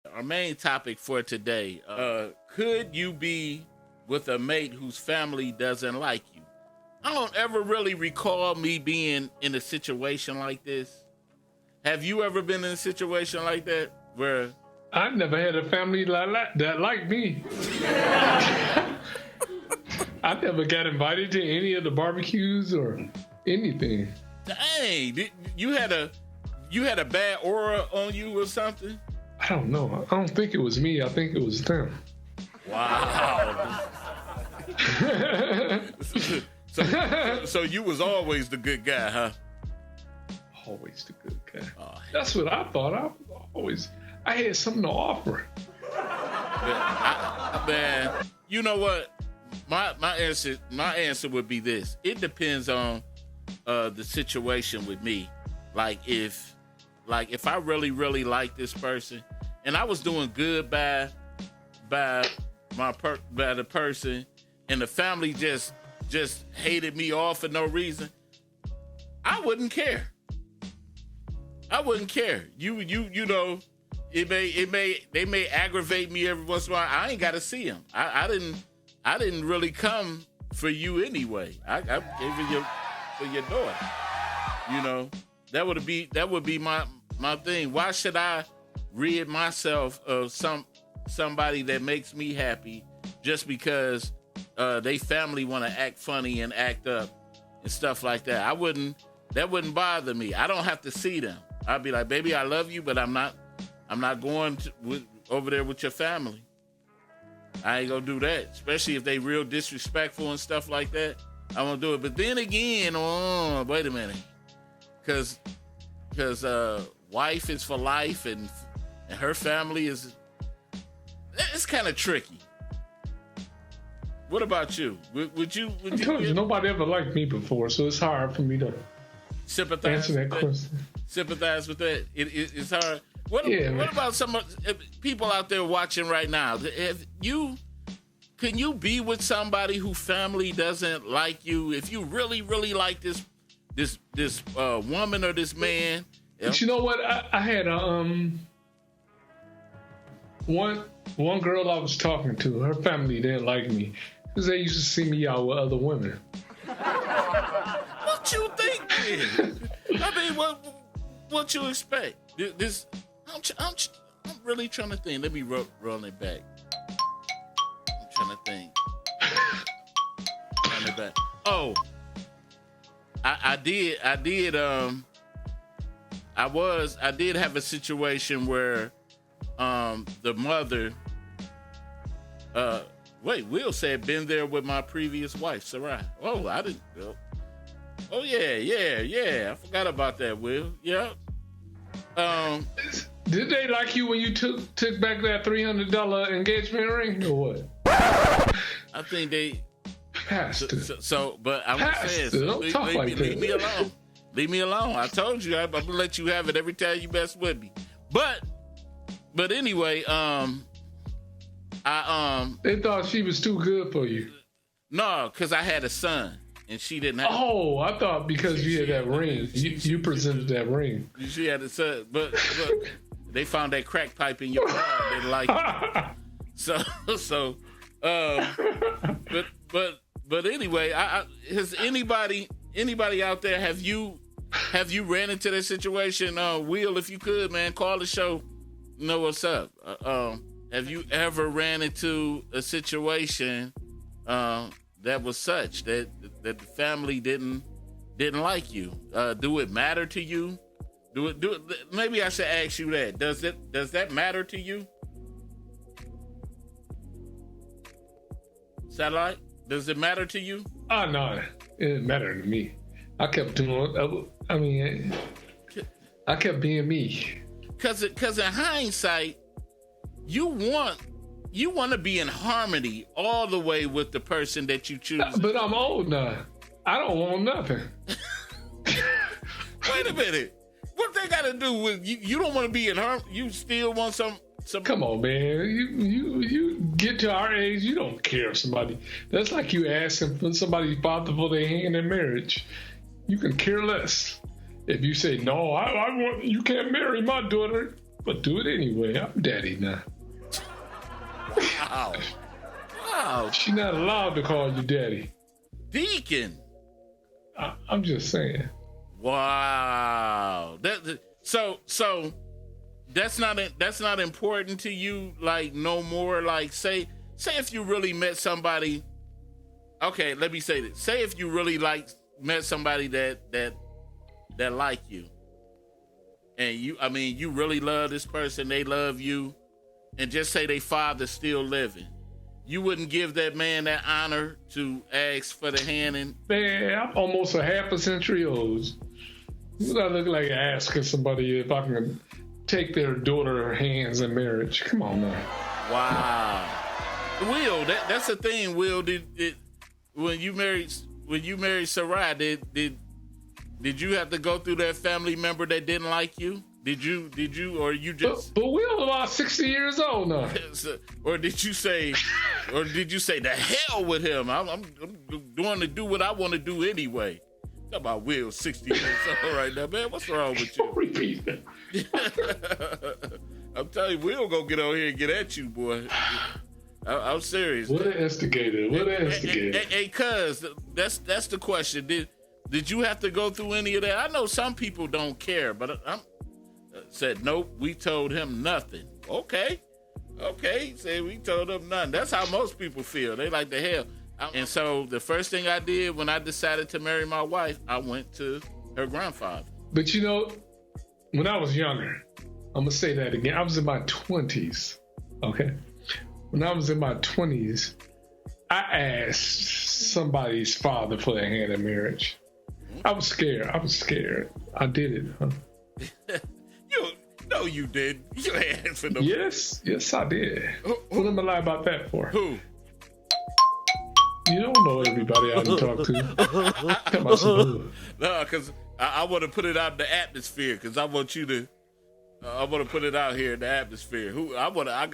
Our main topic for today: could you be with a mate whose family doesn't like you? I don't ever really recall me being in a situation like this. Have you ever been in a situation like that where I've never had a family that liked me. I never got invited to any of the barbecues or anything. dang, you had a bad aura on you or something? I don't know. I don't think it was me. I think it was them. Wow. so you was always the good guy, huh? Always the good guy. Oh, That's what I thought. I had something to offer. man, you know what? My answer would be this. It depends on the situation with me. Like if I really like this person, and I was doing good by the person, and the family just hated me off for no reason, I wouldn't care. You know, they may aggravate me every once in a while. I ain't got to see them. I didn't really come for you anyway. I came for your daughter. You know, that would be my thing. Why should I rid myself of somebody that makes me happy just because they family want to act funny and act up and stuff like that? That wouldn't bother me. I don't have to see them. I'd be like, baby, I love you, but I'm not going over there with your family. I ain't gonna do that, especially if they real disrespectful and stuff like that. I won't do it. But then again, wait a minute, because wife is for life, and her family is. It's kind of tricky. What about you? Would you? I told you, nobody ever liked me before, so it's hard for me to sympathize answer that question. Sympathize with that. It's hard. What about some people out there watching right now? Can you be with somebody whose family doesn't like you? If you really like this woman or this man. But you know what? I had one girl I was talking to. Her family didn't like me because they used to see me out with other women. What you think? I mean, what you expect? This. I'm really trying to think. Let me roll it back. I'm trying to think. Run it back. Oh, I did have a situation where the mother Will said been there with my previous wife, Sarai. Oh, I didn't know. Oh yeah. I forgot about that, Will. Yeah. Did they like you when you took back that $300 engagement ring or what? I think they. Pastor. So, but I'm saying, leave me alone. Leave me alone. I told you I'm gonna let you have it every time you mess with me. But anyway, They thought she was too good for you. No, because I had a son. And she didn't have. Oh, I thought because you had that ring, you presented that ring. She had a son, but they found that crack pipe in your car. They didn't like it. But anyway, has anybody out there have you ran into that situation? Will, if you could, man, call the show. Know what's up? Have you ever ran into a situation that was such that the family didn't like you? Do it matter to you? Do it? Maybe I should ask you that. Does that matter to you? Satellite? Does it matter to you? Oh no, it didn't matter to me. I kept doing. I kept being me. Cause in hindsight, you want to be in harmony all the way with the person that you choose. But I'm old now. I don't want nothing. Wait a minute. What they got to do with you? You don't want to be in harmony. You still want some. Come on, man. You get to our age, you don't care if somebody. That's like you asking for somebody's father for their hand in marriage. You can care less. If you say no, I want you can't marry my daughter. But do it anyway. I'm daddy now. Wow. Wow. She's not allowed to call you daddy. Deacon. I'm just saying. Wow. So that's not important to you, like, no more. Like, say if you really met somebody. Okay, let me say this. Say if you really met somebody that like you, and you really love this person, they love you, and just say their father's still living. You wouldn't give that man that honor to ask for the hand and... Man, I'm almost a half a century old. What do I look like asking somebody if I can take their daughter hands in marriage? Come on now. Wow. Will, that's the thing, Will. When you married Sarai, did you have to go through that family member that didn't like you? Did you, or you just? But Will about 60 years old now. Or did you say the hell with him? I'm going to do what I want to do anyway. Talk about Will 60 years old right now, man. What's wrong with you? Don't repeat that. I'm telling you, Will gonna get on here and get at you, boy. I'm serious. What an instigator! What an instigator! Hey, cuz that's the question. Did you have to go through any of that? I know some people don't care, but I'm said nope. We told him nothing. Okay. Said we told him nothing. That's how most people feel. They like the hell. And so the first thing I did when I decided to marry my wife, I went to her grandfather. But you know, when I was younger, I'm gonna say that again. I was in my 20s. Okay. When I was in my 20s, I asked somebody's father for their hand in marriage. I was scared. I did it, huh? No, you did. You asked for no. Yes, I did. What am I lie about that for? Who? You don't know everybody I done talk to. Come on, some no, because I want to put it out in the atmosphere. Because I want you to. I want to put it out here in the atmosphere. Who? I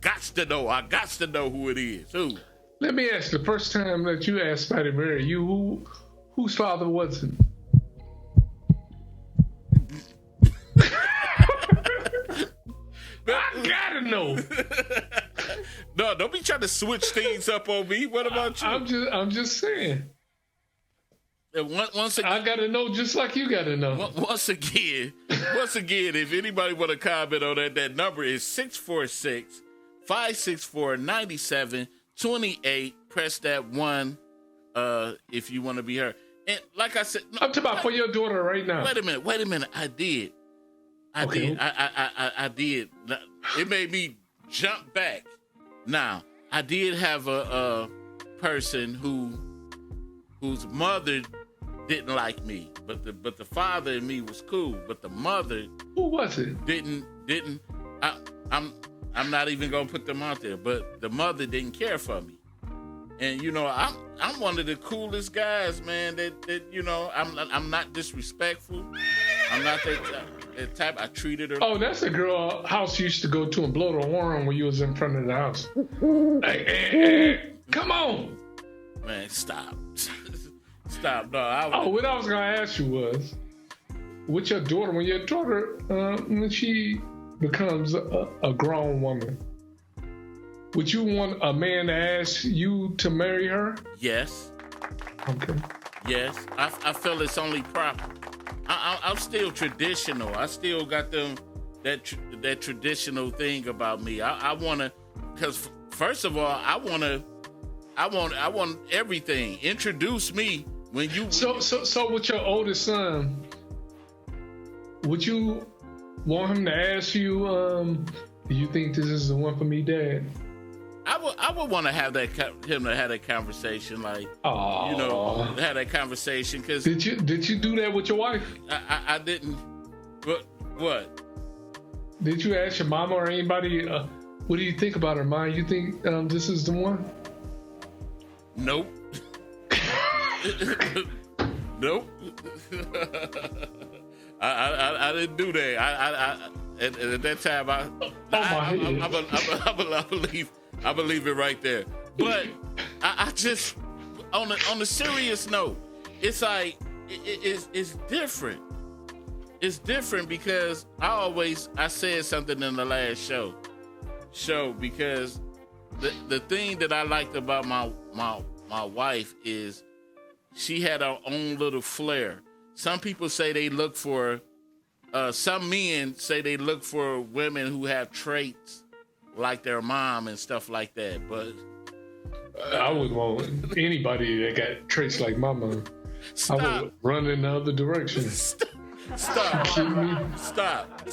got to know. I got to know who it is. Who? Let me ask. The first time that you asked somebody to marry you, whose father was it? I gotta know. No, don't be trying to switch things up on me. What about you? I'm just saying. Once again, I gotta know just like you gotta know. Once again, if anybody want to comment on that number is 646-564-9728. Press that 1 if you want to be heard. And like I said, I'm talking about for your daughter right now. Wait a minute. I did. I did. It made me jump back. Now, I did have a person whose mother didn't like me, but the father and me was cool. But the mother, who was it? Didn't. I'm not even gonna put them out there. But the mother didn't care for me, and you know I'm one of the coolest guys, man. That you know I'm not disrespectful. I'm not that type. I treated her. Oh, that's the girl house you used to go to and blow the horn when you was in front of the house. Like, hey, come on, man, stop. Stop. No. What I was gonna ask you was, with your daughter, when she becomes a grown woman, would you want a man to ask you to marry her? Yes. Okay. Yes, I feel it's only proper. I'm still traditional. I still got that traditional thing about me. I want to, because first of all, I want everything. Introduce me when you. So with your oldest son, would you want him to ask you, do you think this is the one for me, Dad? I would want to have him to have that conversation, like, aww. You know, have that conversation. Cause did you do that with your wife? I didn't. What? Did you ask your mama or anybody? What do you think about her, Mom? You think this is the one? Nope. Nope. I didn't do that. At that time, I believe it right there. But I just on a serious note, it's like it's different. it's different because I said something in the last show because the thing that I liked about my wife is she had her own little flair. Some people say they look for some men say they look for women who have traits like their mom and stuff like that, but I wouldn't want anybody that got traits like my mom. Stop. I would run in the other direction. Stop. Kidding me? Stop.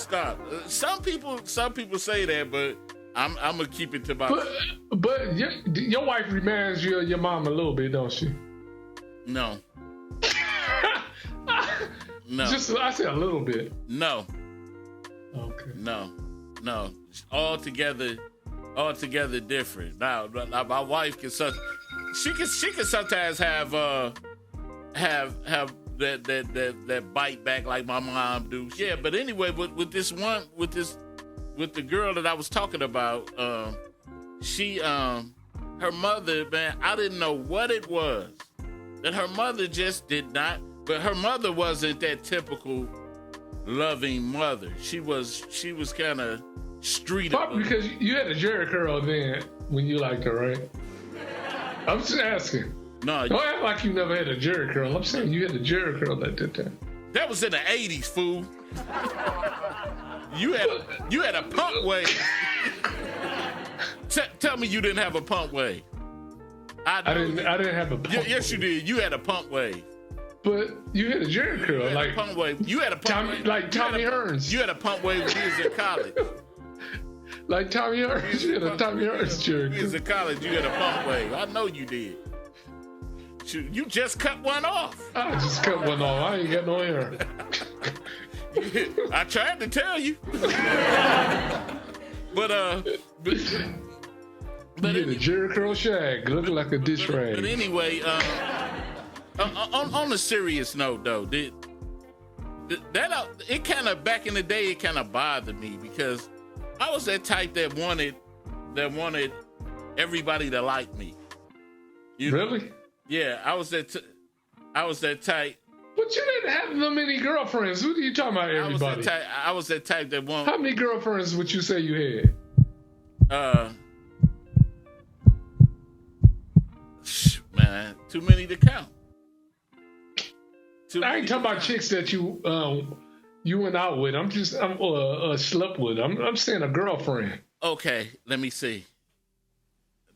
Some people say that, but I'm gonna keep it to my. But your wife reminds you of your mom a little bit, don't she? No. No. Just I said a little bit. No. Okay. No. Altogether different. Now my wife can she can sometimes have that bite back like my mom do. Yeah, but anyway, with the girl that I was talking about, she her mother, man, I didn't know what it was. That her mother just did not, but her mother wasn't that typical loving mother. She was kind of street. Probably because you had a Jerry curl then when you liked her, right? I'm just asking. No, don't act like you never had a Jerry curl. I'm saying you had a Jerry curl at that time. That was in the '80s, fool. You had a pump wave. Tell me you didn't have a pump wave. I didn't have a pump wave. Yes, you did. You had a pump wave. But you had a Jerry curl, like a pump wave. You had a pump wave. Like Tommy Hearns. You had a pump wave when you was in college. Like Tommy Hearns. You had a Tommy Hearns Jerry curl. When you was in college, you had a pump wave. I know you did. You just cut one off. I just cut one off. I ain't got no hair. I tried to tell you. But you had a Jerry curl shag, looking like a dish rag. But anyway, on a serious note, though, it kind of back in the day, it kind of bothered me because I was that type that wanted everybody to like me. Really? Yeah, I was that type. But you didn't have that many girlfriends. What are you talking about, everybody? I was that type that wanted. How many girlfriends would you say you had? Man, too many to count. I ain't talking about chicks that you went out with. I'm slept with. I'm saying a girlfriend. Okay, let me see.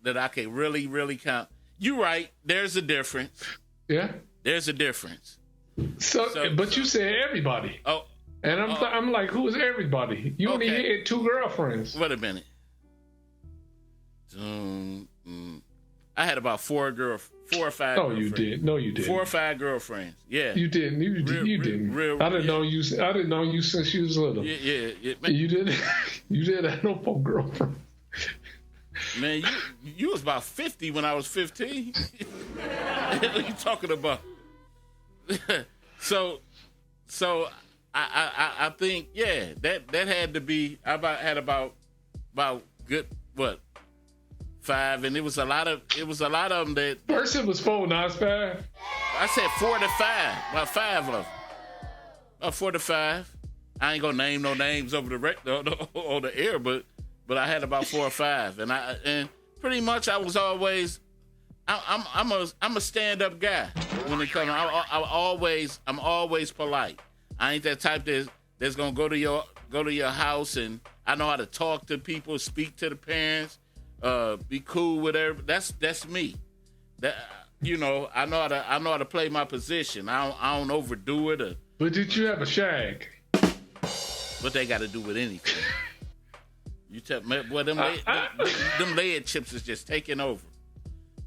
That I can really, really count. You're right. There's a difference. Yeah. There's a difference. But you said everybody. Oh. And I'm like, who is everybody? You only had 2 girlfriends. Wait a minute. I had about 4 or 5. No, you did. No, you didn't. 4 or 5 girlfriends. Yeah. You didn't. You didn't. I didn't know you. I didn't know you since you was little. Yeah. You didn't. You didn't have no 4 girlfriends. Man, you was about 50 when I was 15. What are you talking about? So I think that had to be. I had about good 5, and it was a lot of them that. First it was 4, now it's 5. I said 4 to 5, about 5 of them. About 4 to 5. I ain't gonna name no names over on the air, but I had about 4 or 5, and pretty much I was always. I'm a stand-up guy when it comes. I'm always polite. I ain't that type that's gonna go to your house, and I know how to talk to people, speak to the parents, be cool with everybody. That's me. That I know how to play my position. I don't overdo it. But did you have a shag? What they got to do with anything? You tell me, boy, them lead chips is just taking over.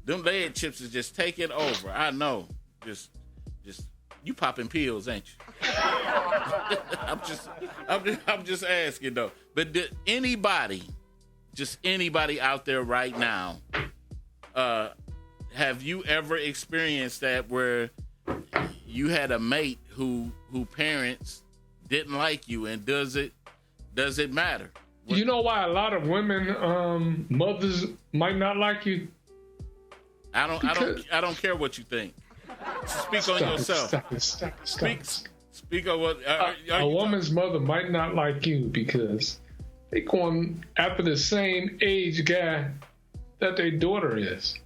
Them lead chips is just taking over. I know. Just you popping pills, ain't you? I'm just asking though. But anybody out there right now, have you ever experienced that where you had a mate who parents didn't like you, and does it matter? You know why a lot of women mothers might not like you? I don't care what you think. Speak on yourself. Stop it. Speak of what a woman's mother might not like you because they going after the same age guy that their daughter is.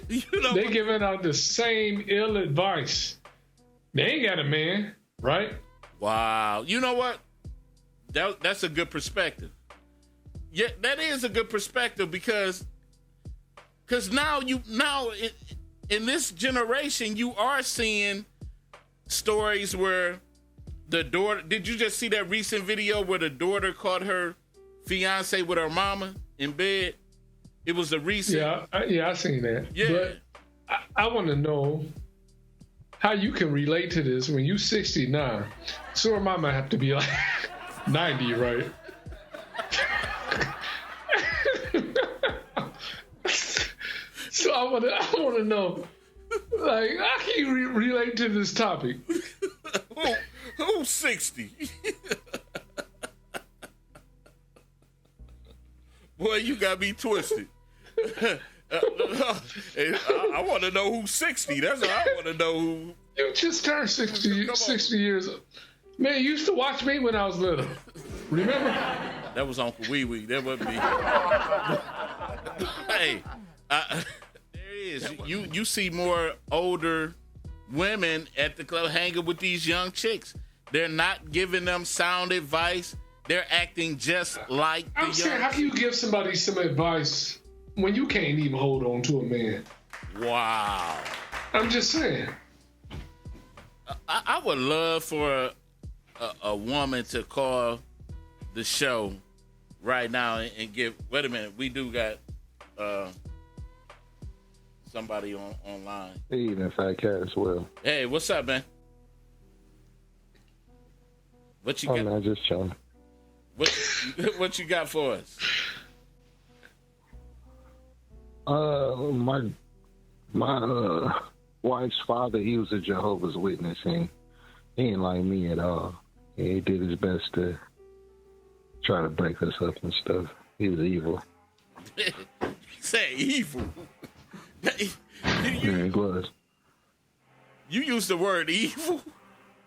They giving out the same ill advice. They ain't got a man, right? Wow. You know what? That's a good perspective. Yeah, that is a good perspective because now in this generation you are seeing stories where the daughter. Did you just see that recent video where the daughter caught her fiance with her mama in bed? It was a recent. Yeah, I seen that. Yeah, but I want to know how you can relate to this when you 69. So her mama have to be like 90, right? So I want to know, like, how can you relate to this topic? Who's 60? Boy, you got me twisted. I want to know who's 60. That's what I want to know. Who. You just turned 60 years old. Man, you used to watch me when I was little. Remember? That was Uncle Wee Wee. That wasn't me. Hey, there is. You see more older women at the club hanging with these young chicks. They're not giving them sound advice. They're acting just like the I'm saying, how can you give somebody some advice when you can't even hold on to a man? Wow. I'm just saying. I would love for a woman to call the show right now and give. Wait a minute, we do got somebody online. Hey, even Fatcat as well. Hey, what's up, man? What you got? Man, just chilling. What you got for us? My wife's father, he was a Jehovah's Witness, and he ain't like me at all. He did his best to try to break us up and stuff. He was evil. Say evil. Yeah, he was. You used the word evil?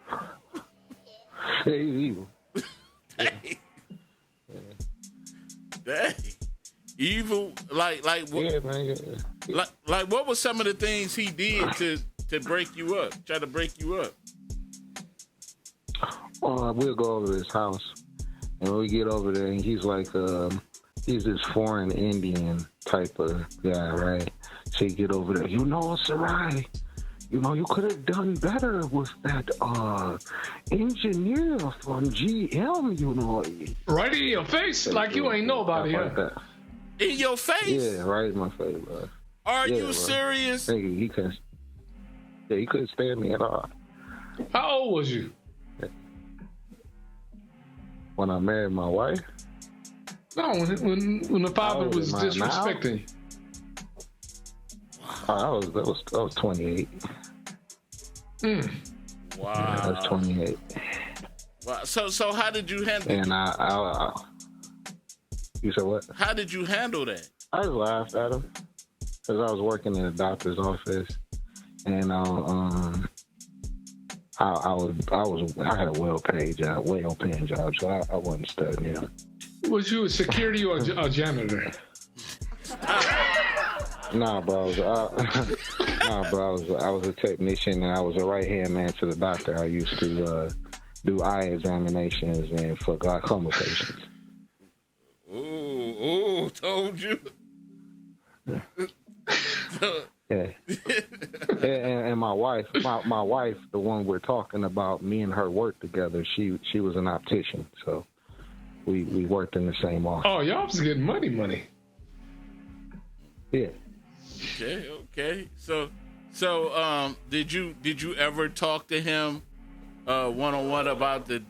Yeah, he's evil. Dang. Dang. Evil, like what? Yeah, man. Yeah. Like what were some of the things he did to break you up? Try to break you up? We'll go over to his house, and when we get over there, and he's like, he's this foreign Indian type of guy, right? So you get over there, Sarai, you could have done better with that engineer from GM, Right in your face, like you ain't nobody, huh? Like that. In your face? Yeah, right in my face, bro. Are you serious? He couldn't. Yeah, he couldn't stand me at all. How old was you? When I married my wife? No, when the father was disrespecting. I was 28. Wow. Yeah, I was 28. Wow. So how did you handle it? And I you said what? How did you handle that? I just laughed at him because I was working in a doctor's office, and I had a well-paying job, so I wasn't studying. Was you a security or a janitor? Nah, bro. I was a technician, and I was a right-hand man to the doctor. I used to do eye examinations and for glaucoma patients. Ooh, told you. Yeah. And my wife, the one we're talking about, me and her worked together. She was an optician, so we worked in the same office. Oh, y'all was getting money. Yeah. Okay. So, did you ever talk to him one-on-one about the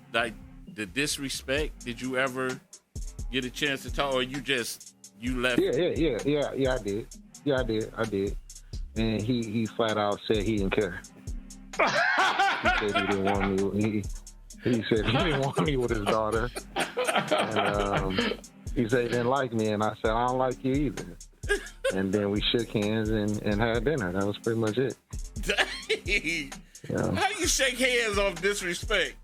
disrespect? Did you ever get a chance to talk, or you left? Yeah, I did. Yeah, I did. And he flat out said he didn't care. He said he didn't want me. He said he didn't want me with his daughter. And he said he didn't like me, and I said I don't like you either. And then we shook hands and had dinner. That was pretty much it. Dang. Yeah. How you shake hands off disrespect?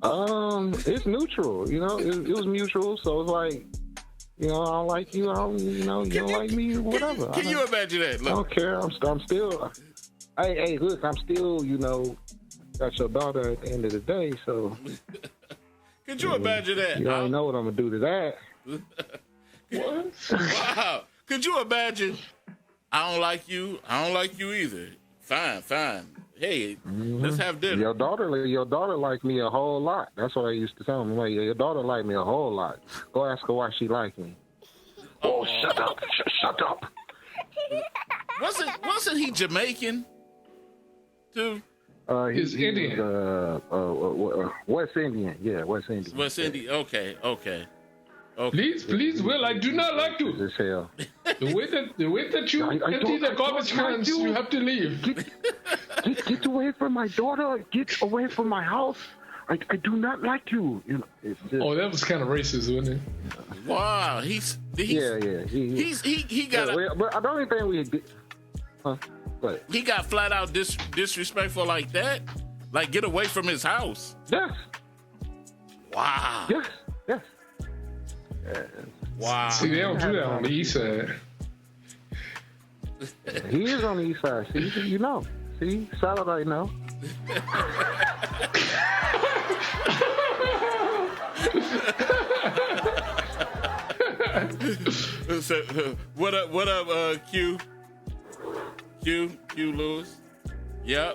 It's neutral. You know, it was mutual. So it's like, you know, I don't like you. I don't, you know, you don't like me. Whatever. Can you imagine that? Look. I don't care. I'm still. Hey, look, I'm still, you know, got your daughter at the end of the day. So. Could you imagine that? You already know what I'm gonna do to that. What? Wow. Could you imagine? I don't like you. I don't like you either. Fine. Hey, let's have dinner. Your daughter like me a whole lot. That's what I used to tell him. Like, your daughter like me a whole lot. Go ask her why she like me. Oh, shut up! Shut up! Wasn't he Jamaican? Too. He's Indian. West Indian. Yeah, West Indian. West Indian. Okay. Please, Will, I do not like you. As hell. The way that you empty the garbage cans, you have to leave. Get away from my daughter. Get away from my house. I do not like you. You know. It's just, that was kind of racist, wasn't it? Wow. He got. But the only thing we did. But he got flat out disrespectful like that. Like, get away from his house. Yes. Wow. Yes. Wow. See, they don't do that on the east side. He is on the east side. See, you know. See, Saturday know. So, what up, Q Lewis? Yeah.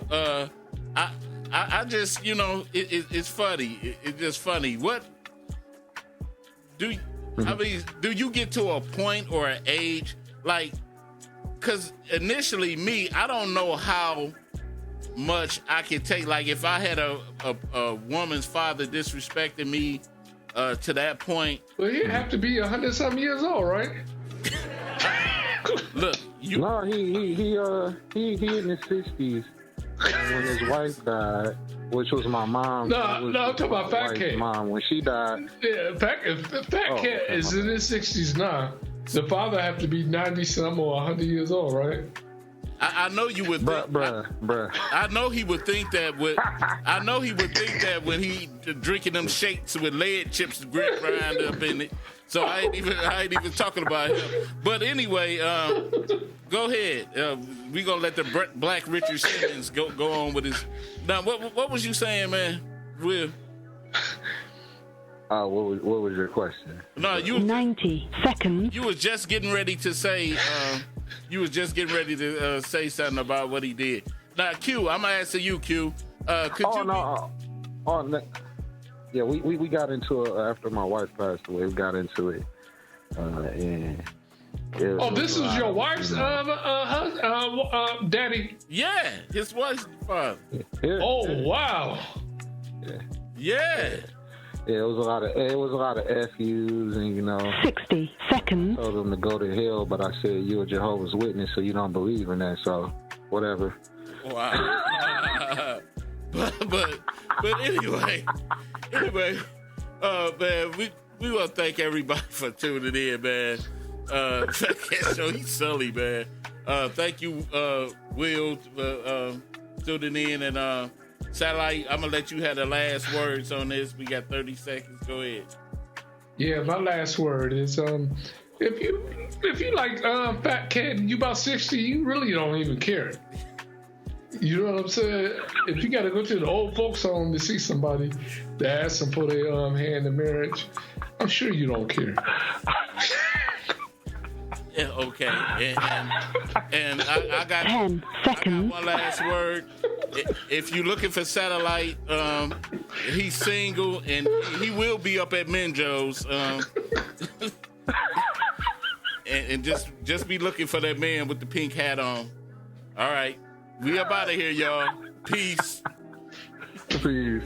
I just, you know, it's funny. It's just funny. What do you get to a point or an age, like, because initially I don't know how much I could take. Like, if I had a woman's father disrespecting me to that point. Well, he'd have to be 100-something years old, right? Look, No, he in his 60s when his wife died, which was my mom. No, I'm talking about Fatcat. Mom, when she died. Yeah, Fatcat is in his 60s now. The father have to be 90-something or 100 years old, right? I know you would think, bruh. I know he would think that when he drinking them shakes with lead chips grind up in it. So I ain't even talking about him. But anyway, go ahead. We gonna let the Black Richard Simmons go on with his. Now, what was you saying, man? Will? What was your question? No, 90 seconds. You was just getting ready to say. Say something about what he did. Now, Q, I'm gonna ask you, Q. Yeah, we got into it after my wife passed away. We got into it, and this is your wife's daddy. Yeah, his wife's father. Yeah. Oh wow. Yeah. Yeah, it was a lot of FUs, and you know. 60 seconds. Told them to go to hell, but I said you're a Jehovah's Witness, so you don't believe in that. So whatever. Wow. but anyway, man, we want to thank everybody for tuning in, man. So he's Sully, man. Thank you, Will, for tuning in, and Satellite, I'm gonna let you have the last words on this. We got 30 seconds. Go ahead. Yeah, my last word is if you like Fatcat and you about 60, you really don't even care. You know what I'm saying? If you got to go to the old folks home to see somebody to ask them for their hand in marriage, I'm sure you don't care. Yeah, okay. And I got 10 seconds. I got one last word. If you're looking for Satellite, he's single and he will be up at Minjo's. And just be looking for that man with the pink hat on. All right. We up out of here, y'all. Peace. Peace.